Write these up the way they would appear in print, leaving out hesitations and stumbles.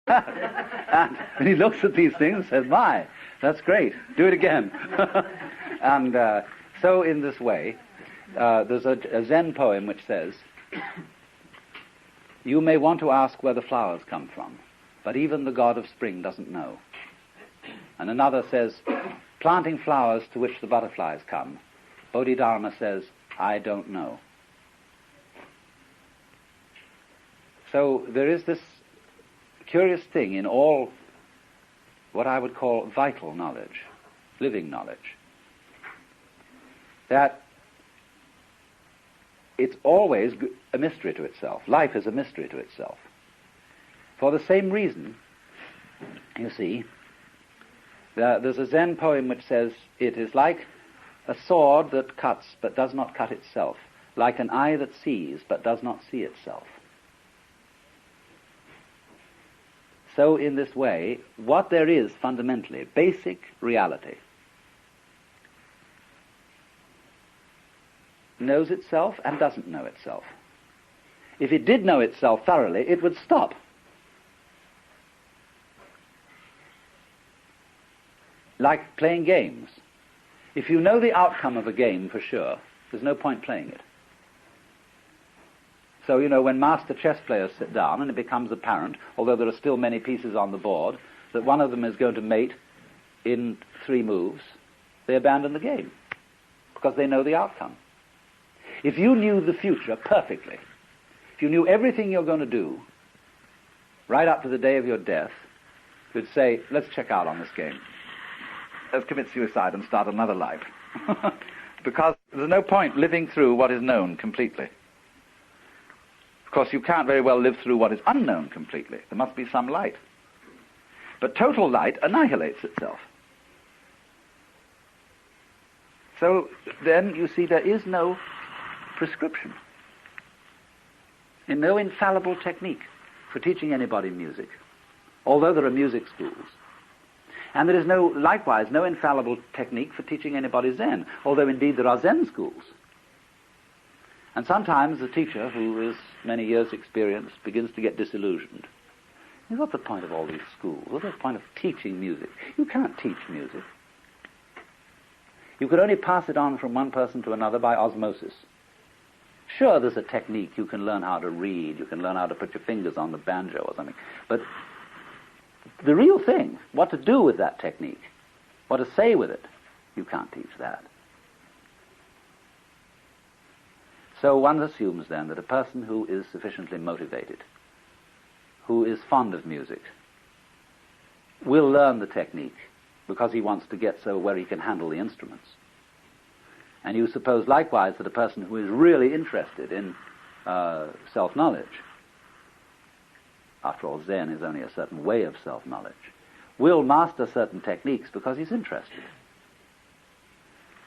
And he looks at these things and says, my, that's great, do it again. And so in this way, there's a Zen poem which says, you may want to ask where the flowers come from, but even the god of spring doesn't know. And another says, planting flowers to which the butterflies come, Bodhidharma says, I don't know. So there is this curious thing in all what I would call vital knowledge, living knowledge, that it's always a mystery to itself. Life is a mystery to itself. For the same reason, you see, there's a Zen poem which says, it is like a sword that cuts but does not cut itself, like an eye that sees but does not see itself. So in this way, what there is fundamentally, basic reality, knows itself and doesn't know itself. If it did know itself thoroughly, it would stop. Like playing games. If you know the outcome of a game for sure, there's no point playing it. So, when master chess players sit down and it becomes apparent, although there are still many pieces on the board, that one of them is going to mate in 3 moves, they abandon the game because they know the outcome. If you knew the future perfectly, if you knew everything you're going to do right up to the day of your death, you'd say, let's check out on this game. Let's commit suicide and start another life. Because there's no point living through what is known completely. Of course, you can't very well live through what is unknown completely. There must be some light. But total light annihilates itself. So then, you see, there is no prescription and no infallible technique for teaching anybody music, although there are music schools. And there is likewise no infallible technique for teaching anybody Zen, although indeed there are Zen schools. And sometimes the teacher, who is many years' experience, begins to get disillusioned. What's the point of all these schools? What's the point of teaching music? You can't teach music. You could only pass it on from one person to another by osmosis. Sure, there's a technique. You can learn how to read. You can learn how to put your fingers on the banjo or something. But the real thing, what to do with that technique, what to say with it, you can't teach that. So one assumes then that a person who is sufficiently motivated, who is fond of music, will learn the technique because he wants to get so where he can handle the instruments. And you suppose likewise that a person who is really interested in self-knowledge, after all Zen is only a certain way of self-knowledge, will master certain techniques because he's interested.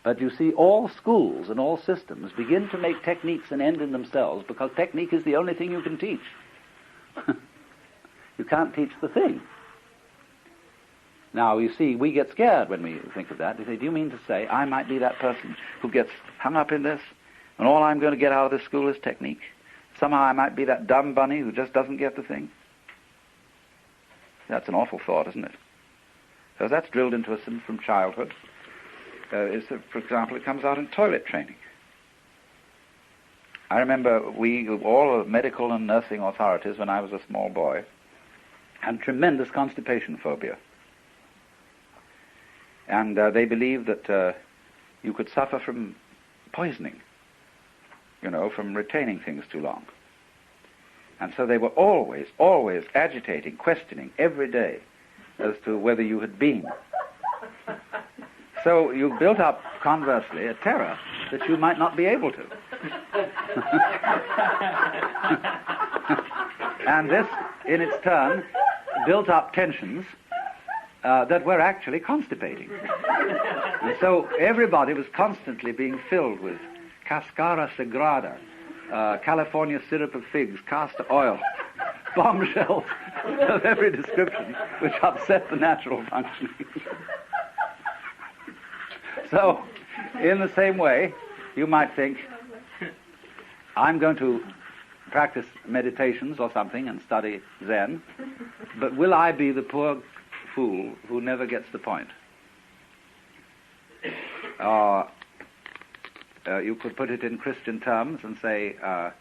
But you see, all schools and all systems begin to make techniques an end in themselves because technique is the only thing you can teach. You can't teach the thing. Now, you see, we get scared when we think of that. We say, do you mean to say I might be that person who gets hung up in this, and all I'm going to get out of this school is technique? Somehow I might be that dumb bunny who just doesn't get the thing? That's an awful thought, isn't it? Because that's drilled into us from childhood. For example, it comes out in toilet training. I remember all the medical and nursing authorities, when I was a small boy, had tremendous constipation phobia. And they believed that you could suffer from poisoning, from retaining things too long. And so they were always agitating, questioning every day as to whether you had been. So you built up, conversely, a terror that you might not be able to. And this, in its turn, built up tensions that were actually constipating. And so everybody was constantly being filled with cascara sagrada, California syrup of figs, castor oil, bombshells of every description, which upset the natural functioning. So, in the same way, you might think, I'm going to practice meditations or something and study Zen, But will I be the poor fool who never gets the point? You could put it in Christian terms and say, I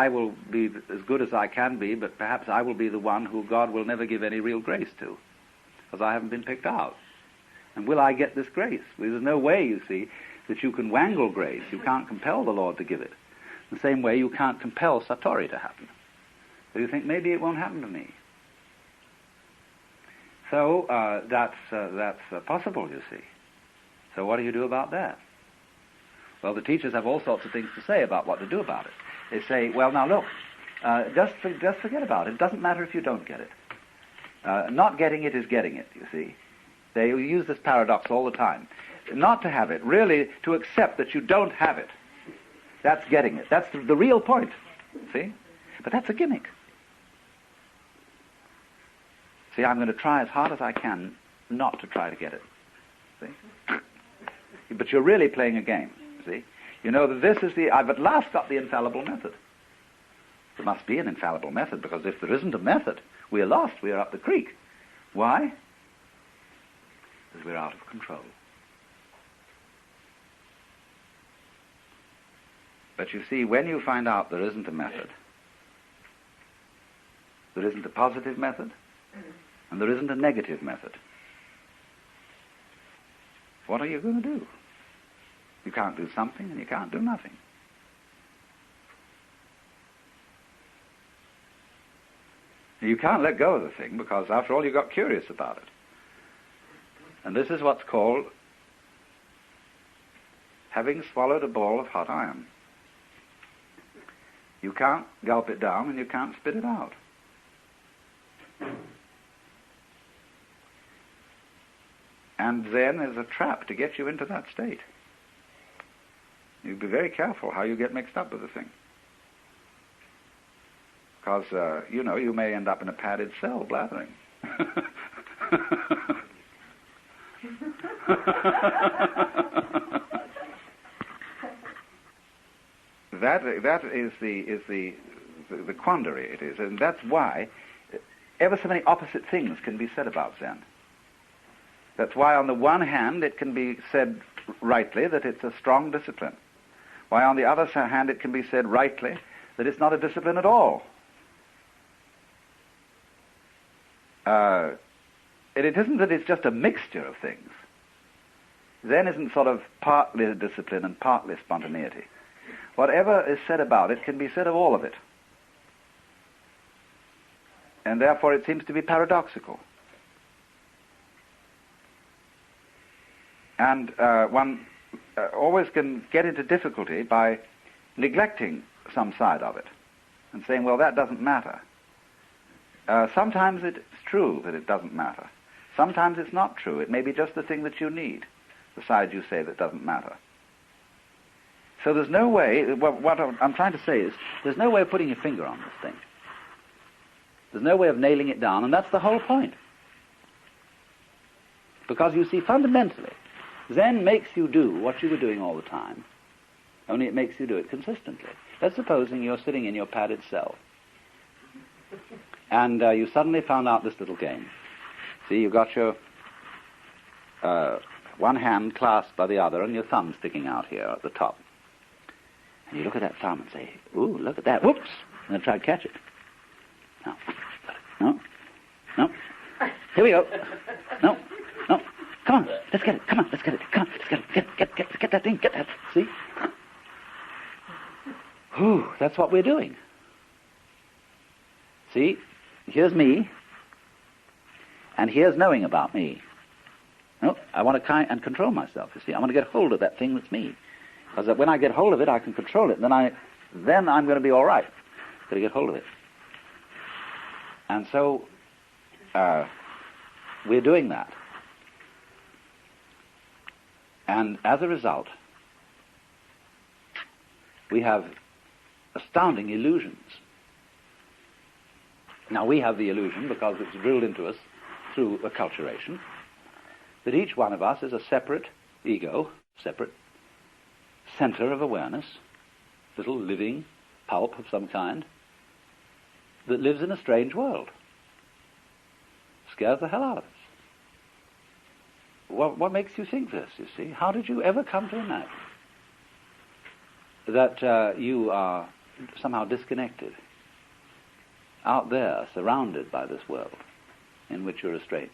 will be as good as I can be, but perhaps I will be the one who God will never give any real grace to, because I haven't been picked out. And will I get this grace? Well, there's no way, you see, that you can wangle grace. You can't compel the Lord to give it. The same way you can't compel Satori to happen. So you think, maybe it won't happen to me. So that's possible, you see. So what do you do about that? Well, the teachers have all sorts of things to say about what to do about it. They say, well, now look, just forget about it. It doesn't matter if you don't get it. Not getting it is getting it, you see. They use this paradox all the time. Not to have it, really to accept that you don't have it. That's getting it. That's the real point, see? But that's a gimmick. See, I'm going to try as hard as I can not to try to get it. See? But you're really playing a game, see? You know that this is I've at last got the infallible method. There must be an infallible method, because if there isn't a method, we are lost, we are up the creek. Why? Because we're out of control. But you see, when you find out there isn't a method, there isn't a positive method, and there isn't a negative method, what are you going to do? You can't do something and you can't do nothing. You can't let go of the thing because, after all, you got curious about it. And this is what's called having swallowed a ball of hot iron. You can't gulp it down and you can't spit it out. And then there's a trap to get you into that state. You be very careful how you get mixed up with the thing. Because, you may end up in a padded cell blathering. That is the quandary it is, and that's why ever so many opposite things can be said about Zen. That's why on the one hand it can be said rightly that it's a strong discipline. Why on the other hand it can be said rightly that it's not a discipline at all. It isn't that it's just a mixture of things. Zen isn't sort of partly discipline and partly spontaneity. Whatever is said about it can be said of all of it. And therefore it seems to be paradoxical. And one always can get into difficulty by neglecting some side of it and saying, well, that doesn't matter. Sometimes it's true that it doesn't matter. Sometimes it's not true. It may be just the thing that you need, the side you say that doesn't matter. So there's no way, what I'm trying to say is, there's no way of putting your finger on this thing. There's no way of nailing it down, and that's the whole point. Because you see, fundamentally, Zen makes you do what you were doing all the time, only it makes you do it consistently. Let's supposing you're sitting in your padded cell, and you suddenly found out this little game. See, you've got your one hand clasped by the other and your thumb sticking out here at the top. And you look at that thumb and say, ooh, look at that, whoops, and then try to catch it. No, here we go. No, come on, let's get it, come on, let's get it, come on, let's get that thing, get that, see? Whew, that's what we're doing. See, here's me, and here's knowing about me. No, I want to and control myself, you see. I want to get hold of that thing that's me. Because when I get hold of it, I can control it. Then I'm going to be all right. Got to get hold of it. And so we're doing that. And as a result, we have astounding illusions. Now, we have the illusion, because it's drilled into us through acculturation, that each one of us is a separate ego, separate center of awareness, little living pulp of some kind, that lives in a strange world. scares the hell out of us. What makes you think this, you see? How did you ever come to imagine that you are somehow disconnected, out there, surrounded by this world in which you're a stranger?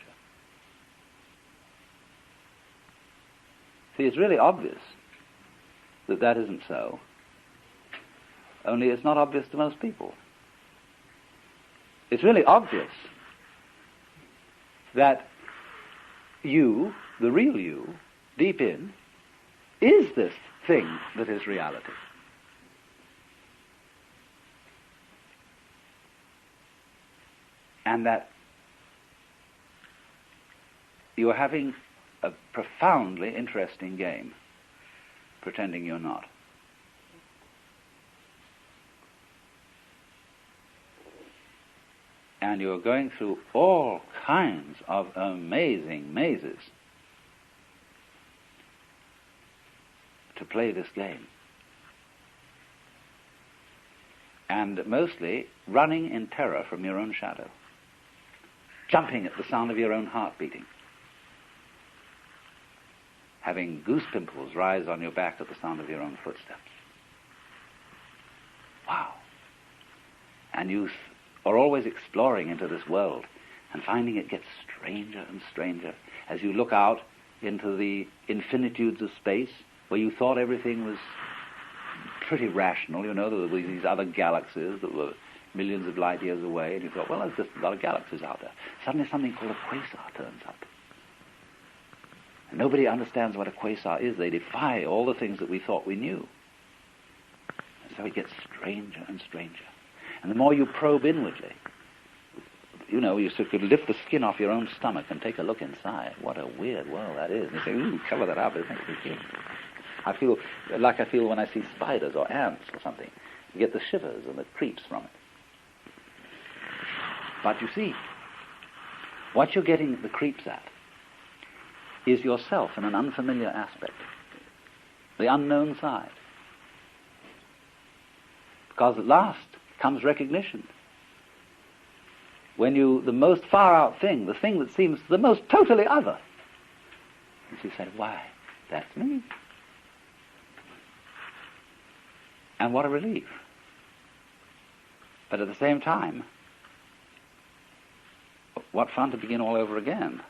See, it's really obvious that that isn't so, only it's not obvious to most people. It's really obvious that you, the real you, deep in, is this thing that is reality. And that you are having a profoundly interesting game, pretending you're not. And you're going through all kinds of amazing mazes to play this game. And mostly running in terror from your own shadow, jumping at the sound of your own heart beating, having goose pimples rise on your back at the sound of your own footsteps. Wow. And you are always exploring into this world and finding it gets stranger and stranger as you look out into the infinitudes of space where you thought everything was pretty rational. You know, there were these other galaxies that were millions of light years away, and you thought, well, there's just a lot of galaxies out there. Suddenly something called a quasar turns up. And nobody understands what a quasar is. They defy all the things that we thought we knew. And so it gets stranger and stranger. And the more you probe inwardly, you know, you could lift the skin off your own stomach and take a look inside. What a weird world that is. And you say, ooh, cover that up. It makes me feel. I feel like I feel when I see spiders or ants or something. You get the shivers and the creeps from it. But you see, what you're getting the creeps at is yourself in an unfamiliar aspect, the unknown side. Because at last comes recognition. When the most far-out thing, the thing that seems the most totally other, and you say, why, that's me. And what a relief. But at the same time, what fun to begin all over again.